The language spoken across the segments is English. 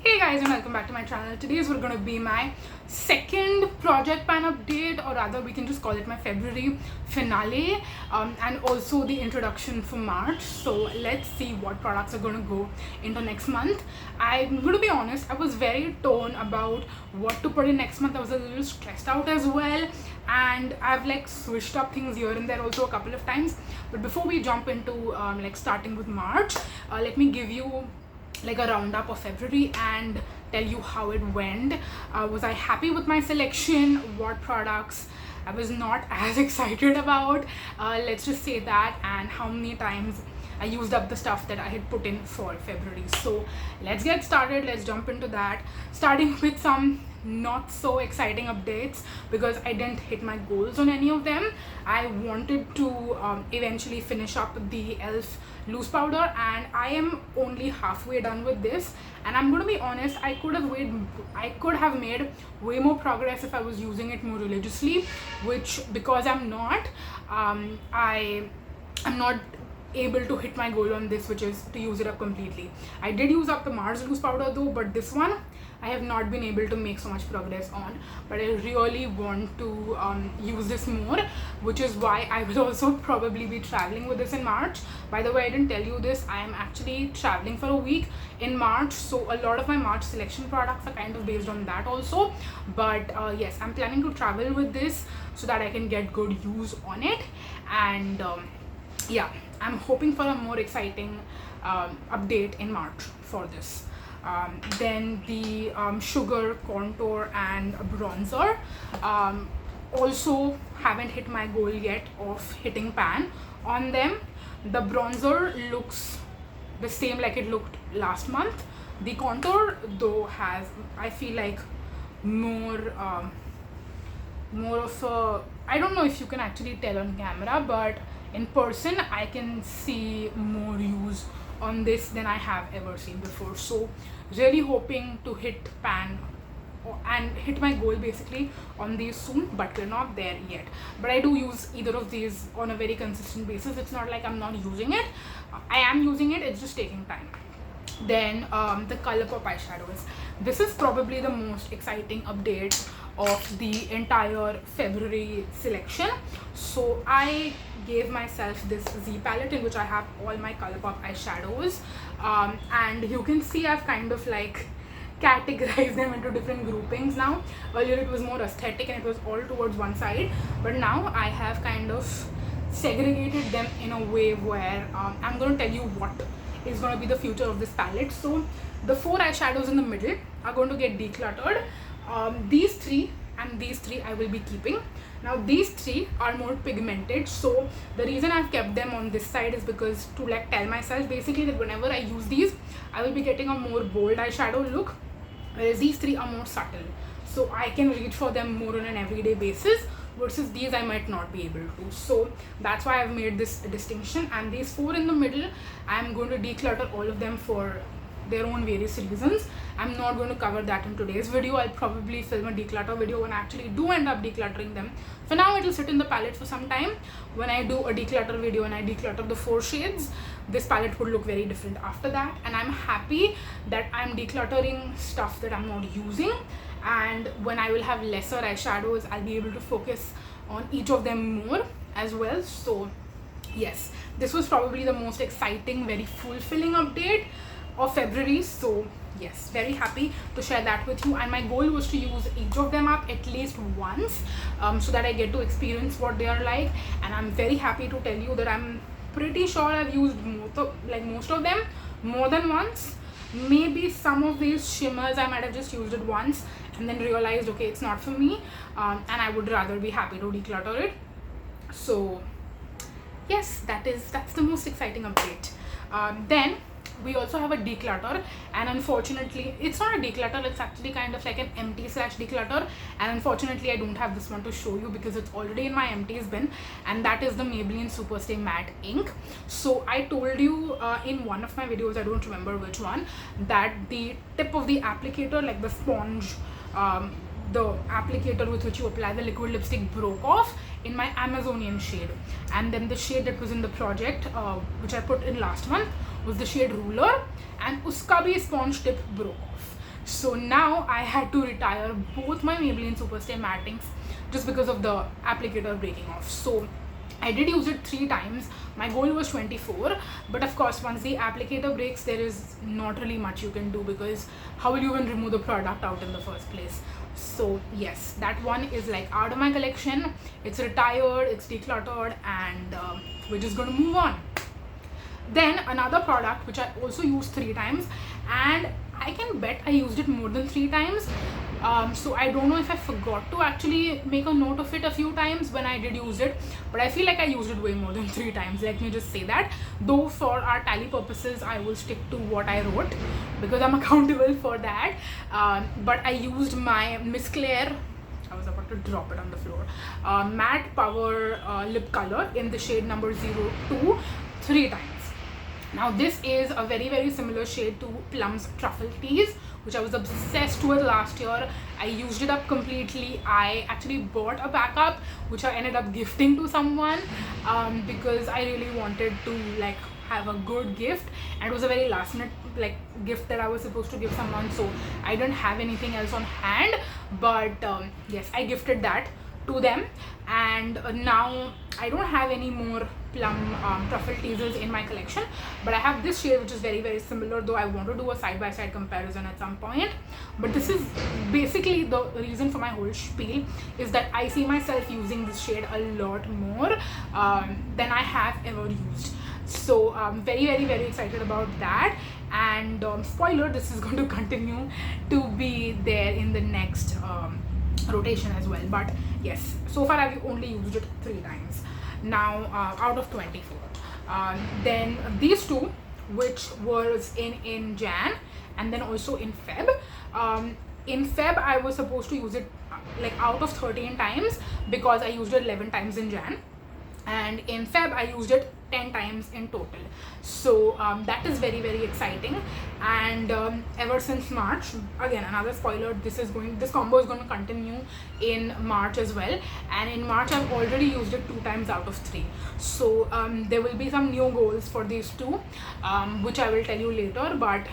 Hey guys, and welcome back to my channel. Today is going to be my second project pan update, or rather we can just call it my February finale, and also the introduction for March. So let's see what products are going to go into next month. I'm going to be honest, I was very torn about what to put in next month. I was a little stressed out as well, and I've like switched up things here and there also a couple of times. But before we jump into like starting with March, let me give you like a roundup of February and tell you how it went. Was I happy with my selection? What products I was not as excited about, let's just say that, and how many times I used up the stuff that I had put in for February. So let's get started. Let's jump into that, starting with some not so exciting updates because I didn't hit my goals on any of them. I wanted to eventually finish up the e.l.f. loose powder, and I am only halfway done with this, and I'm going to be honest, I could have made way more progress if I was using it more religiously, which, because I'm not, I'm not able to hit my goal on this, which is to use it up completely. I did use up the Mars loose powder though, but this one I have not been able to make so much progress on, but I really want to use this more, which is why I will also probably be traveling with this in March. By the way, I didn't tell you this, I am actually traveling for a week in March, so a lot of my March selection products are kind of based on that also. But yes, I'm planning to travel with this so that I can get good use on it, and yeah, I'm hoping for a more exciting update in March for this. Then the sugar contour and bronzer, also haven't hit my goal yet of hitting pan on them. The bronzer looks the same like it looked last month. The contour though has, I feel like, more of a, I don't know if you can actually tell on camera, but in person I can see more use on this than I have ever seen before. So really hoping to hit pan and hit my goal basically on these soon, but we're not there yet. But I do use either of these on a very consistent basis. It's not like I'm not using it. I am using it, it's just taking time. Then the Colourpop eyeshadows. This is probably the most exciting update of the entire February selection. So I gave myself this Z palette in which I have all my Colourpop eyeshadows, and you can see I've kind of like categorized them into different groupings now. Earlier it was more aesthetic and it was all towards one side, but now I have kind of segregated them in a way where I'm going to tell you what is going to be the future of this palette. So the 4 eyeshadows in the middle are going to get decluttered. These 3 and these 3 I will be keeping. Now these 3 are more pigmented, so the reason I've kept them on this side is because to like tell myself basically that whenever I use these I will be getting a more bold eyeshadow look, whereas these 3 are more subtle, so I can reach for them more on an everyday basis, versus these I might not be able to. So that's why I've made this distinction. And these 4 in the middle, I'm going to declutter all of them for their own various reasons. I'm not going to cover that in today's video. I'll probably film a declutter video when I actually do end up decluttering them. For now it will sit in the palette for some time. When I do a declutter video and I declutter the 4 shades, this palette would look very different after that. And I'm happy that I'm decluttering stuff that I'm not using, and when I will have lesser eyeshadows I'll be able to focus on each of them more as well. So yes, this was probably the most exciting, very fulfilling update of February. So yes, very happy to share that with you, and my goal was to use each of them up at least once, so that I get to experience what they are like. And I'm very happy to tell you that I'm pretty sure I've used most of them more than once. Maybe some of these shimmers I might have just used it once and then realized, okay, it's not for me, and I would rather be happy to declutter it. So yes, that's the most exciting update. Then we also have a declutter, and unfortunately it's not a declutter, it's actually kind of like an empty / declutter, and unfortunately I don't have this one to show you because it's already in my empties bin, and that is the Maybelline Superstay matte ink. So I told you in one of my videos, I don't remember which one, that the tip of the applicator, like the sponge, the applicator with which you apply the liquid lipstick, broke off in my Amazonian shade, and then the shade that was in the project which I put in last month was the shade Ruler, and uska bhi sponge tip broke off. So now I had to retire both my Maybelline Superstay matte inks just because of the applicator breaking off. So I did use it 3 times. My goal was 24, but of course once the applicator breaks, there is not really much you can do, because how will you even remove the product out in the first place? So yes, that one is like out of my collection. It's retired, it's decluttered, and we're just going to move on. Then another product which I also used 3 times, and I can bet I used it more than 3 times. So I don't know if I forgot to actually make a note of it a few times when I did use it, but I feel like I used it way more than 3 times. Let me just say that. Though for our tally purposes, I will stick to what I wrote because I'm accountable for that. But I used my Miss Claire, I was about to drop it on the floor, matte power lip color in the shade number 02 3 times. Now this is a very similar shade to Plum's Truffle Teas, which I was obsessed with last year. I used it up completely. I actually bought a backup which I ended up gifting to someone because I really wanted to like have a good gift, and it was a very last minute like gift that I was supposed to give someone, so I didn't have anything else on hand. But yes, I gifted that to them, and now I don't have any more Plum Truffle Teasers in my collection, but I have this shade which is very similar, though I want to do a side-by-side comparison at some point. But this is basically the reason for my whole spiel, is that I see myself using this shade a lot more than I have ever used. So I'm very excited about that. And spoiler, this is going to continue to be there in the next rotation as well. But yes, so far I've only used it 3 times now out of 24. Then these two, which was in Jan and then also in Feb. In Feb I was supposed to use it like out of 13 times because I used it 11 times in Jan, and in Feb I used it 10 times in total. So that is very exciting. And ever since March, again another spoiler, this combo is going to continue in March as well, and in March I've already used it 2 times out of 3. So there will be some new goals for these two, which I will tell you later. But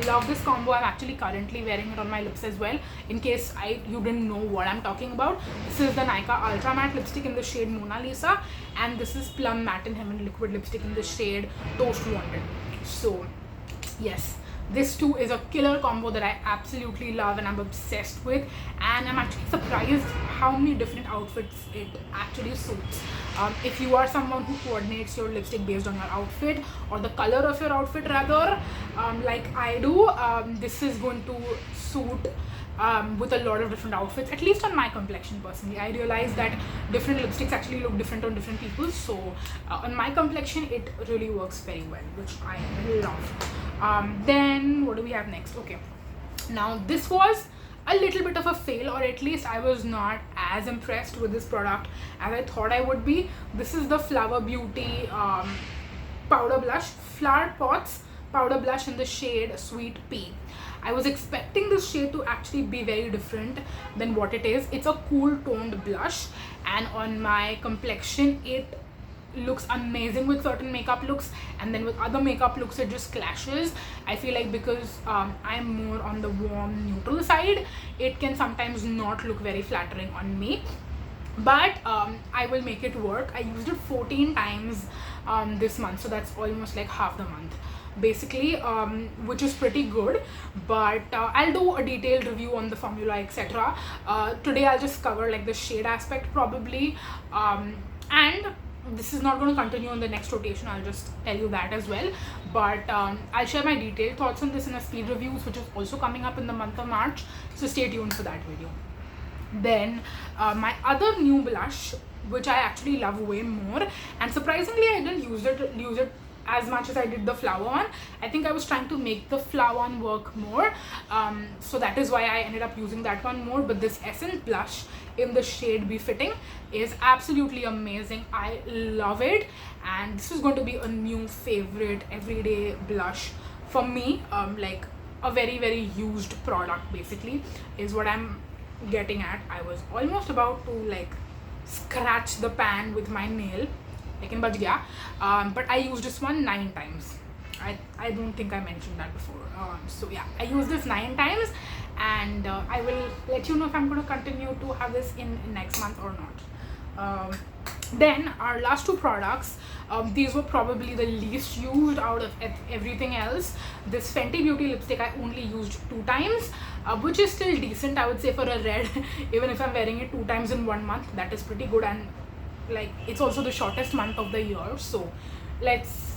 love this combo. I'm actually currently wearing it on my lips as well, in case you didn't know what I'm talking about. This is the Nykaa Ultra Matte lipstick in the shade Mona Lisa, and this is Plum Matte in Heaven liquid lipstick in the shade Toast Wanted. So yes, this too is a killer combo that I absolutely love and I'm obsessed with, and I'm actually surprised how many different outfits it actually suits. If you are someone who coordinates your lipstick based on your outfit, or the color of your outfit rather, like I do, this is going to suit with a lot of different outfits, at least on my complexion personally. I realized that different lipsticks actually look different on different people, so on my complexion it really works very well, which I love. Then what do we have next? Okay, now this was a little bit of a fail, or at least I was not as impressed with this product as I thought I would be. This is the Flower Beauty powder blush, Flower Pots powder blush in the shade Sweet Pea. I was expecting this shade to actually be very different than what it is. It's a cool toned blush, and on my complexion it looks amazing with certain makeup looks, and then with other makeup looks it just clashes. I feel like because I'm more on the warm neutral side, it can sometimes not look very flattering on me, but I will make it work. I used it 14 times this month, so that's almost like half the month basically, which is pretty good. But I'll do a detailed review on the formula, etc. Today I'll just cover like the shade aspect probably, and this is not going to continue in the next rotation, I'll just tell you that as well. But I'll share my detailed thoughts on this in a speed reviews, which is also coming up in the month of March, so stay tuned for that video. Then my other new blush, which I actually love way more, and surprisingly I didn't use it as much as I did the flower one. I think I was trying to make the flower one work more, so that is why I ended up using that one more. But this Essence blush in the shade Be Fitting is absolutely amazing. I love it, and this is going to be a new favorite everyday blush for me. Like a very used product basically is what I'm getting at. I was almost about to like scratch the pan with my nail, but I used this one 9 times. I don't think I mentioned that before. So yeah, I used this 9 times, and I will let you know if I'm going to continue to have this in next month or not. Then our last two products, these were probably the least used out of everything else. This Fenty Beauty lipstick I only used 2 times, which is still decent, I would say, for a red. Even if I'm wearing it 2 times in 1 month, that is pretty good. And like, it's also the shortest month of the year, so let's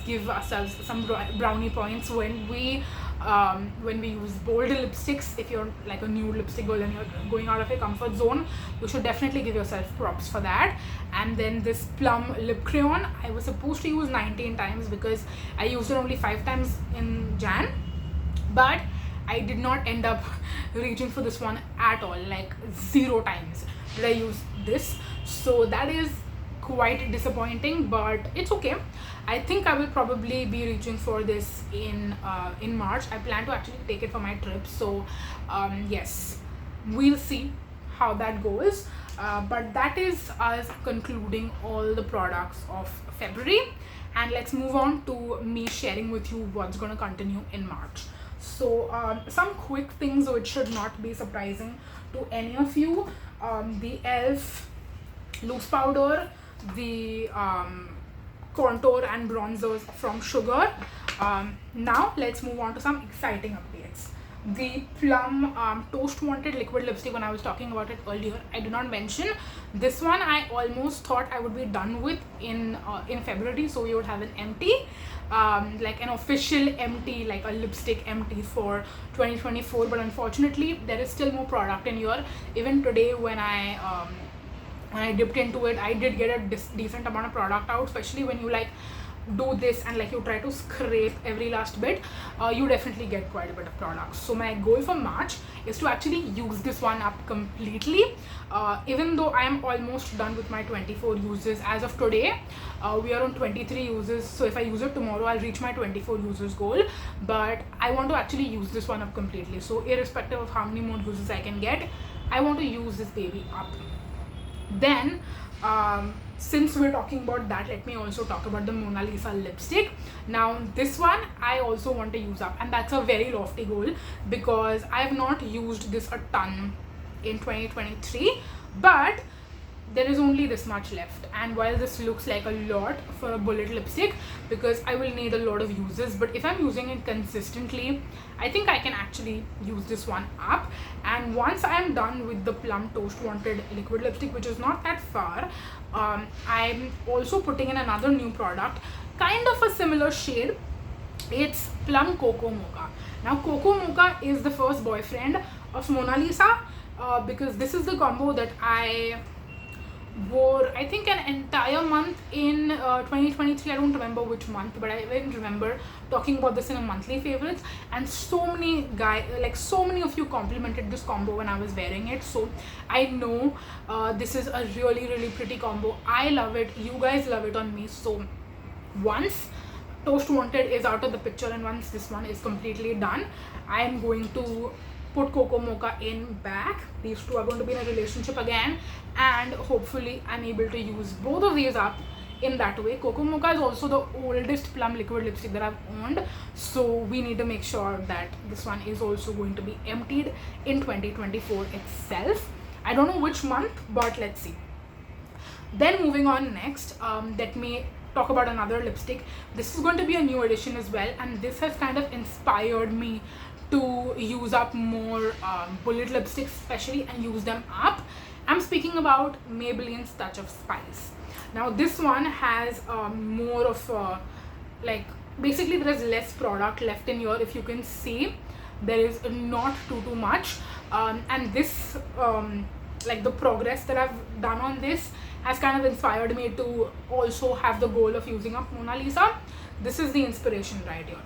give ourselves some brownie points when we use bold lipsticks. If you're like a new lipstick girl and you're going out of your comfort zone, you should definitely give yourself props for that. And then this Plum lip crayon, I was supposed to use 19 times because I used it only 5 times in Jan, but I did not end up reaching for this one at all. Like 0 times did I use this, so that is quite disappointing, but it's okay. I think I will probably be reaching for this in March. I plan to actually take it for my trip, so yes, we'll see how that goes. But that is us concluding all the products of February, and let's move on to me sharing with you what's going to continue in March. So some quick things which should not be surprising to any of you. The e.l.f. loose powder, the contour and bronzers from Sugar. Now let's move on to some exciting updates. The Plum Toast Wanted liquid lipstick, when I was talking about it earlier, I did not mention this one. I almost thought I would be done with in February, so we would have an empty, like an official empty, like a lipstick empty for 2024. But unfortunately, there is still more product in here. Even today, when I dipped into it, I did get a decent amount of product out, especially when you like do this and like you try to scrape every last bit. You definitely get quite a bit of product. So my goal for March is to actually use this one up completely. Even though I am almost done with my 24 uses as of today, we are on 23 uses, so if I use it tomorrow, I'll reach my 24 users goal. But I want to actually use this one up completely, so irrespective of how many more uses I can get, I want to use this baby up. Then since we're talking about that, let me also talk about the Mona Lisa lipstick. Now this one I also want to use up, and that's a very lofty goal because I have not used this a ton in 2023, but there is only this much left. And while this looks like a lot for a bullet lipstick, because I will need a lot of uses, but if I'm using it consistently, I think I can actually use this one up. And once I am done with the Plum Toast Wanted liquid lipstick, which is not that far, I'm also putting in another new product, kind of a similar shade. It's Plum Cocoa Mocha. Now Cocoa Mocha is the first boyfriend of Mona Lisa, because this is the combo that I wore, I think, an entire month in 2023. I don't remember which month, but I even remember talking about this in a monthly favorites, and so many of you complimented this combo when I was wearing it. So I know this is a really pretty combo. I love it, you guys love it on me. So once Toast Wanted is out of the picture and once this one is completely done, I am going to put Cocoa Mocha in back. These two are going to be in a relationship again, and hopefully I'm able to use both of these up in that way. Cocoa Mocha is also the oldest Plum liquid lipstick that I've owned, so we need to make sure that this one is also going to be emptied in 2024 itself. I don't know which month, but let's see. Then moving on next, let me talk about another lipstick. This is going to be a new edition as well, and this has kind of inspired me to use up more bullet lipsticks especially, and use them up. I'm speaking about Maybelline's Touch of Spice. Now this one has more of like, basically there is less product left in here. If you can see, there is not too much, and this like the progress that I've done on this has kind of inspired me to also have the goal of using up Mona Lisa. This is the inspiration right here.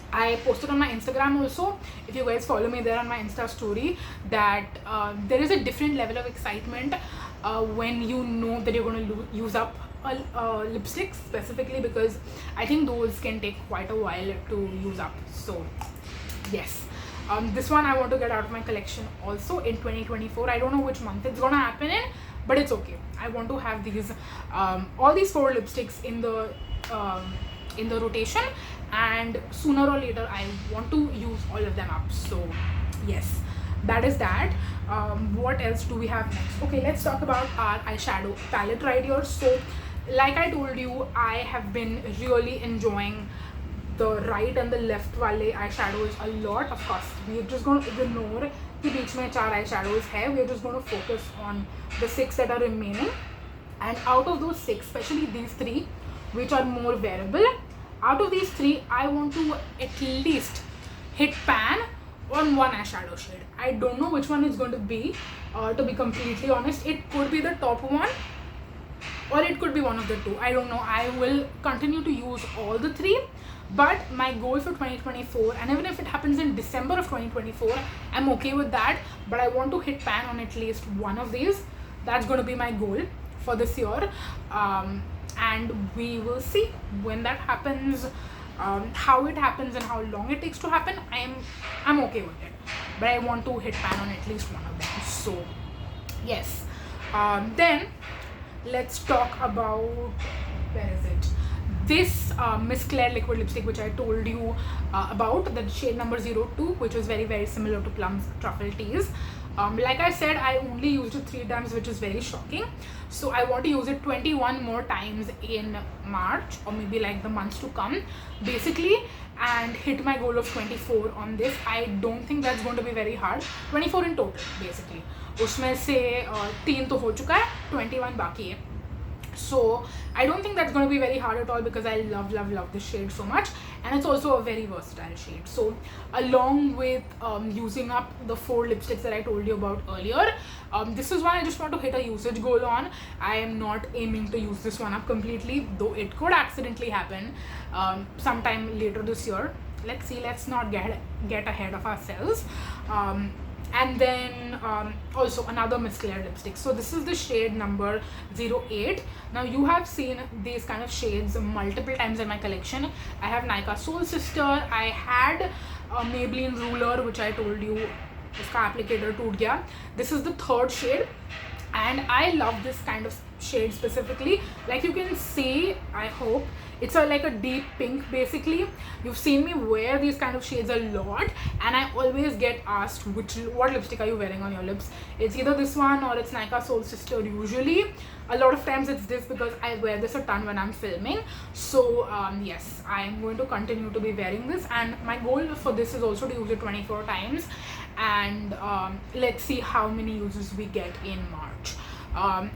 I posted on my Instagram also, if you guys follow me there on my Insta story, that there is a different level of excitement when you know that you're going to use up a lipstick specifically, because I think those can take quite a while to use up. So yes, this one I want to get out of my collection also in 2024. I don't know which month it's going to happen in, but it's okay. I want to have these all these 4 lipsticks in the rotation, and sooner or later I want to use all of them up. So yes, that is that. What else do we have next? Okay, let's talk about our eyeshadow palette right here. So like I told you, I have been really enjoying the right and the left wale eyeshadows a lot. Of course, we're just going to ignore the beech mein 4 eyeshadows hai. We're just going to focus on the 6 that are remaining, and out of those 6, especially these 3 which are more wearable, out of these 3 I want to at least hit pan on one eyeshadow shade. I don't know which one it's going to be, to be completely honest. It could be the top one or it could be one of the 2. I don't know. I will continue to use all the 3, but my goal for 2024, and even if it happens in December of 2024, I'm okay with that, but I want to hit pan on at least one of these. That's going to be my goal for this year, and we will see when that happens, how it happens and how long it takes to happen. I'm okay with it, but I want to hit pan on at least one of them. So yes, then let's talk about, where is it, this Miss Claire liquid lipstick which I told you about, the shade number 02, which is very, very similar to Plum's Truffle Teas. Like I said, I only used it 3 times, which is very shocking. So I want to use it 21 more times in March, or maybe like the months to come basically, and hit my goal of 24 on this. I don't think that's going to be very hard. 24 in total basically. उसमें से 3 तो हो चुका है, 21 बाकी है. So I don't think that's going to be very hard at all, because I love this shade so much, and it's also a very versatile shade. So along with using up the 4 lipsticks that I told you about earlier, this is one I just want to hit a usage goal on. I am not aiming to use this one up completely, though it could accidentally happen sometime later this year. Let's see, let's not get ahead of ourselves. And then also another Miss Claire lipstick. So this is the shade number 08. Now you have seen these kind of shades multiple times in my collection. I have Nykaa Soul Sister, I had Maybelline Ruler, which I told you iska applicator toot gaya. This is the 3rd shade, and I love this kind of shade specifically. Like you can see, I hope, it's like a deep pink basically. You've seen me wear these kind of shades a lot, and I always get asked what lipstick are you wearing on your lips. It's either this one or it's Nykaa Soul Sister usually. A lot of times it's this, because I wear this a ton when I'm filming. So yes, I'm going to continue to be wearing this, and my goal for this is also to use it 24 times, and let's see how many uses we get in March.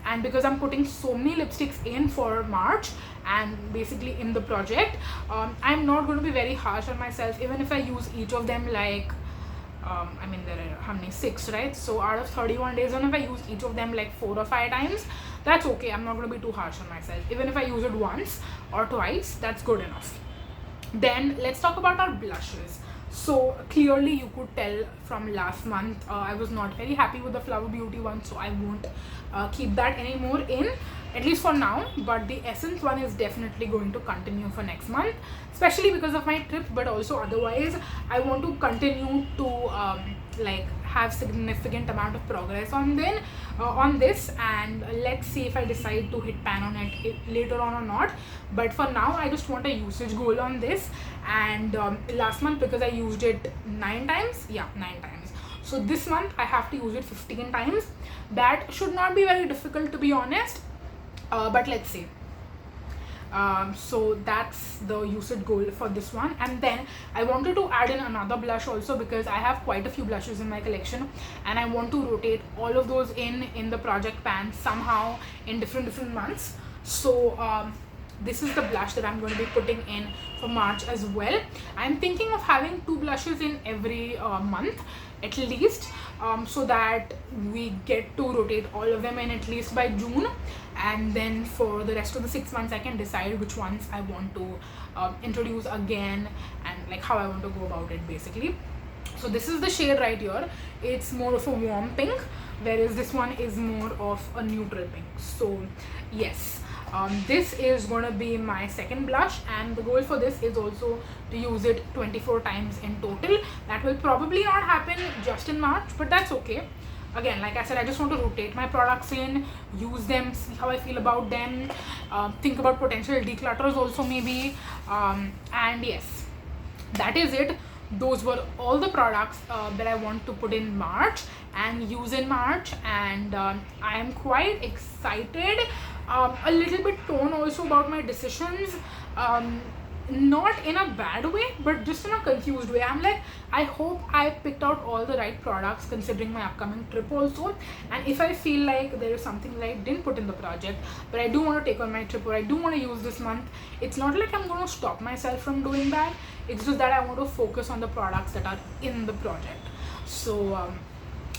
And because I'm putting so many lipsticks in for March and basically in the project, I'm not going to be very harsh on myself. Even if I use each of them like I mean, there are how many, 6, right? So out of 31 days, and if I use each of them like 4 or 5 times, that's okay. I'm not going to be too harsh on myself. Even if I use it once or twice, that's good enough. Then let's talk about our blushes. So clearly you could tell from last month, I was not very happy with the Flower Beauty one, so I won't keep that anymore in, at least for now. But the Essence one is definitely going to continue for next month, especially because of my trip, but also otherwise I want to continue to like have significant amount of progress on this, and let's see if I decide to hit pan on it later on or not. But for now I just want a usage goal on this. And last month, because I used it 9 times, 9 times, so this month I have to use it 15 times. That should not be very difficult, to be honest, but let's see. So that's the usage goal for this one. And then I wanted to add in another blush also, because I have quite a few blushes in my collection, and I want to rotate all of those in the project pan somehow in different months. So this is the blush that I'm going to be putting in for March as well. I'm thinking of having 2 blushes in every month at least, so that we get to rotate all of them in at least by June. And then for the rest of the 6 months I can decide which ones I want to introduce again, and like how I want to go about it basically. So this is the shade right here. It's more of a warm pink, whereas this one is more of a neutral pink. So yes, this is going to be my second blush, and the goal for this is also to use it 24 times in total. That will probably not happen just in March, but that's okay. Again, like I said, I just want to rotate my products in, use them, see how I feel about them, think about potential declutters also maybe, and yes, that is it those were all the products that I want to put in March and use in March, and I am quite excited, a little bit torn also about my decisions, not in a bad way but just in a confused way. I'm like, I hope I picked out all the right products considering my upcoming trip also, and if I feel like there is something that I didn't put in the project but I do want to take on my trip or I do want to use this month, it's not like I'm going to stop myself from doing that. It's just that I want to focus on the products that are in the project. So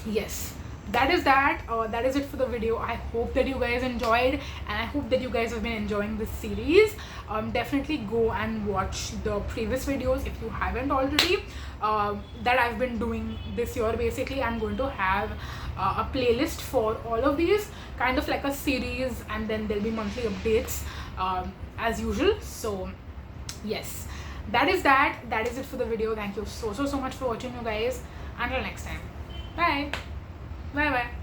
yes, that is it for the video. I hope that you guys enjoyed, and I hope that you guys have been enjoying this series. Definitely go and watch the previous videos if you haven't already, that I've been doing this year. Basically, I'm going to have a playlist for all of these, kind of like a series, and then there'll be monthly updates as usual. So yes, that is it for the video. Thank you so much for watching, you guys. Until next time, bye bye.